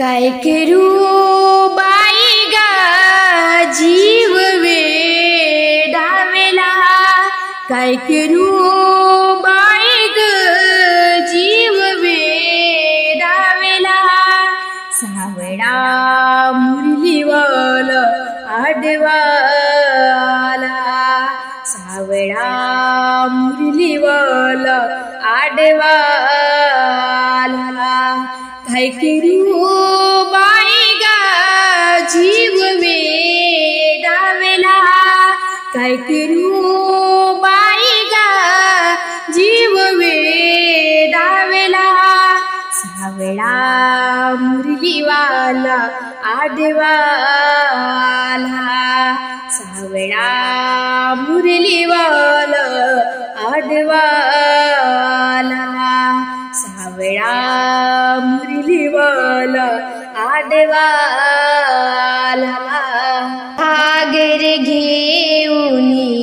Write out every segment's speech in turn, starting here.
काय करू बाई गा जीव वेडावेला, काय करू बाई ग जीव वेडावेला। सावळा मुरलीवाल आडवाला, सावळा मुरलीवाल आडवाला। काय करू बाई गा जीव वेडावेला, काय करू बाई गा जीव वेडावेला। सावळा मुरलीवाला आडवाला, सावळा मुरलीवाला आडवाला, सावळा मुरलीवाला आडवाला। घागर घेऊनी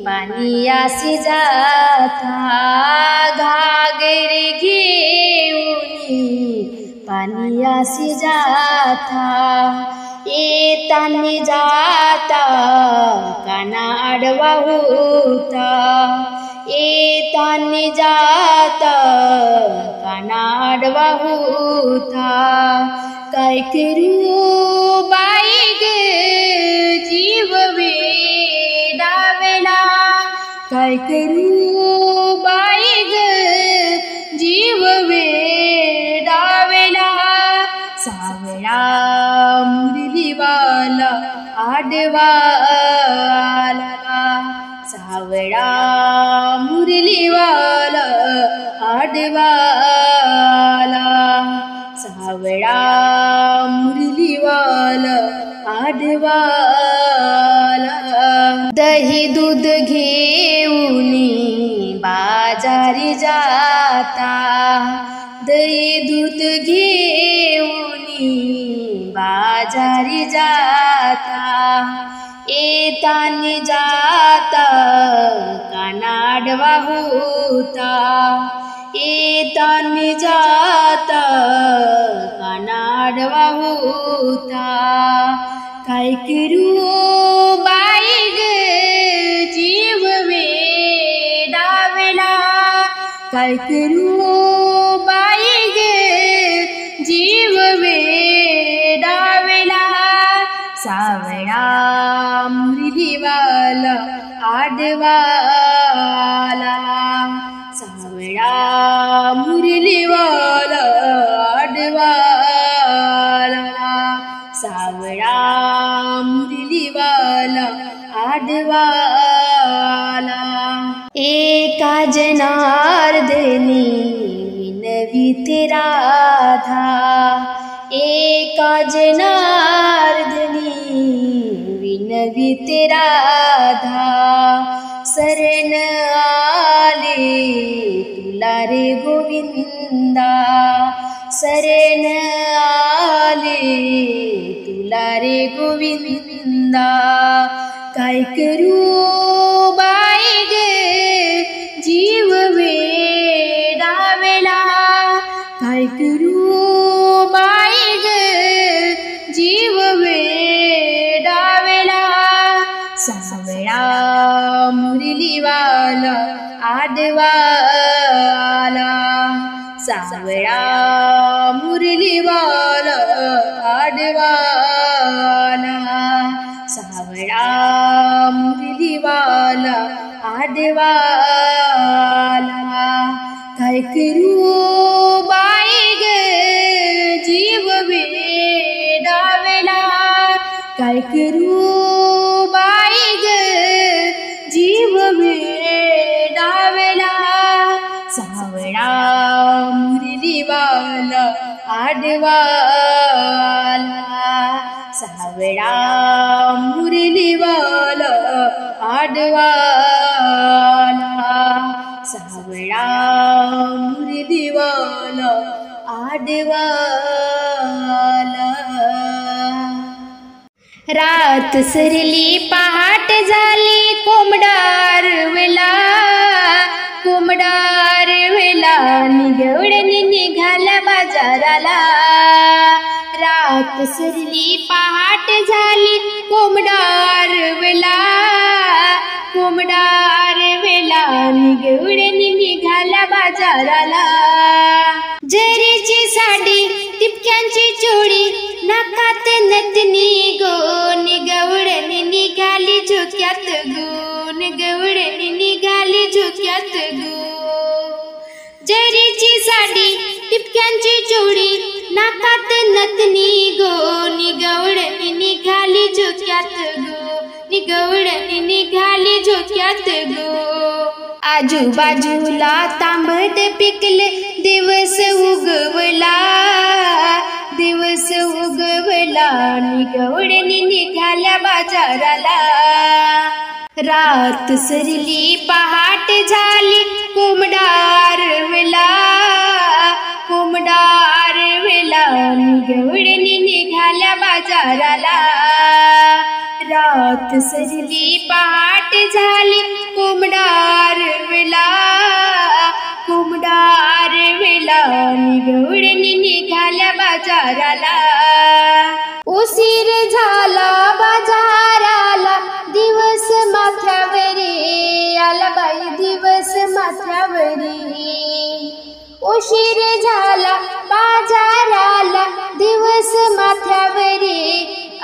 पानियासी जाता, घागर घेऊनी पानियासी जाता। येतानी जाता काना आडवा होता, येतानी जाता काना आडवा होता। काय करू बाई ग जीव वेडावेला, काय करू बाई ग जीव वेडावेला। सावळा मुरलीवाला आडवाला, सावळा मुरलीवाला आडवाला, सावळा मुरलीवाला आडवाला। दही दूध घेऊनी बाजारी जाता, दही दूध घेऊनी बाजारी जाता। येतानी जाता काना आडवा होता, येतानी जाता काना आडवा होता। काय करू बाई ग जीव वेडावेला, काय करू बाई ग जीव वेडावेला। सावळा मुरलीवाला आडवाला, सावळा मुरलीवाला आडवाला, सावळा मुरलीवाला आडवाला। एका जनार्दनी विनवीते राधा, एका जनार्दनी विनवीते राधा। शरण आले तुला रे गोविंदा, शरण आले तुला रे गोविंदा। काय करू बाई ग जीव वेडावेला, काय करू बाई ग जीव वेडावेला। सावळा मुरलीवाला आडवाला, सावळा मुरलीवाला आडवाला, सावळा मुरलीवाला आडवाला। काय करू बाई ग जीव वेडावेला, काय करू बाई ग जीव वेडावेला। सावळा मुरलीवाला आडवाला, सावळा मुरलीवाला आडवाला, सावळा मुरलीवाला आडवाला। रात सरली पहाट झाली कोंबडार वेला, कोंबडार वेला निगवडणी निघाला बाजाराला, रात सरली पहाट झाली कोंबडा आरवला निगवडे निघाला बाजाराला जरीची साडी टिपक्यांची चोळी नाकात नथनी गो निगवडे निघाली झोक्यात गो निगवडे निघाली झोक्यात गो जरीची साडी टिपक्यांची चोळी नाकात नथनी गो निगवडे निघाली झोक्यात गो निगवडे निघाली झोक्यात गो आजूबाजूला तांबट पिकले दिवस उगवला निगवडे निघाल्या बाजाराला रात सरली पहाट झाली कोंबडा आरवला निगवडे निघाल्या बाजाराला रात सरली पहाट झाली कोंबडा आरवला निगवडे निघाल्या बाजाराला उशीर झाला बाजाराला दिवस माथ्यावरी आला बाई दिवस माथ्यावरी उशीर झाला बाजाराला दिवस माथ्यावरी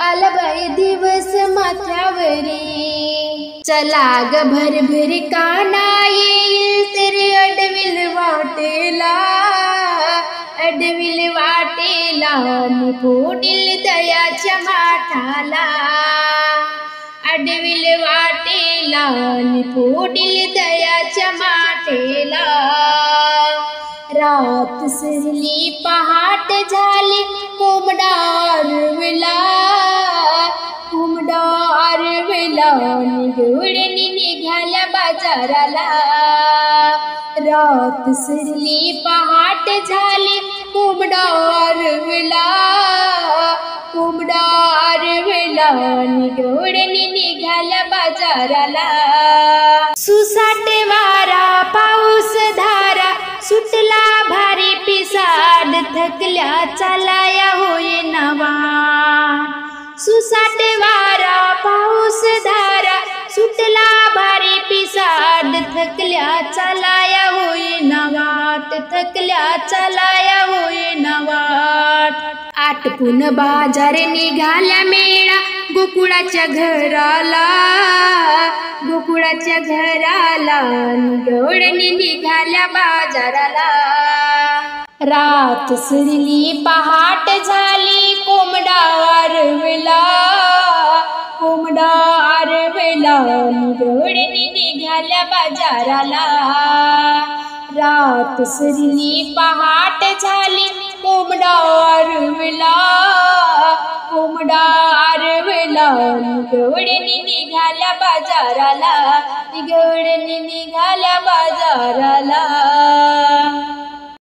आला बाई दिवस माथ्यावरी चला ग भरभर काना येईल तर अडविल वाटेला मी फोडील दयाच्या माठाला अडविल वाटेला मी फोडील दयाच्या माठेला रात सरली पहाट झाली कोंबडा आरवला निगवडे निघाल्या बाजाराला रात सरली पहाट झाली कोंबडा आरवला निगवडे निघाल्या बाजाराला सुसाट वारा पाऊस धारा सुटला भारी पिसाड थकल्या चालाया होय नवा सुसाट वारा पाऊस धारा सुटला भारी पिसाड थकल्या चालाया होय नवाट आटपून बाजार निघाल्या मेळा गोकुळाच्या घराला निगवडे निघाल्या बाजाराला रात सरली पहाट झाली कोंबडा आरवला निगवडे निघाल्या बाजाराला रात सरली पहाट झाली कोंबडा आरवला निगवडे निघाल्या बाजाराला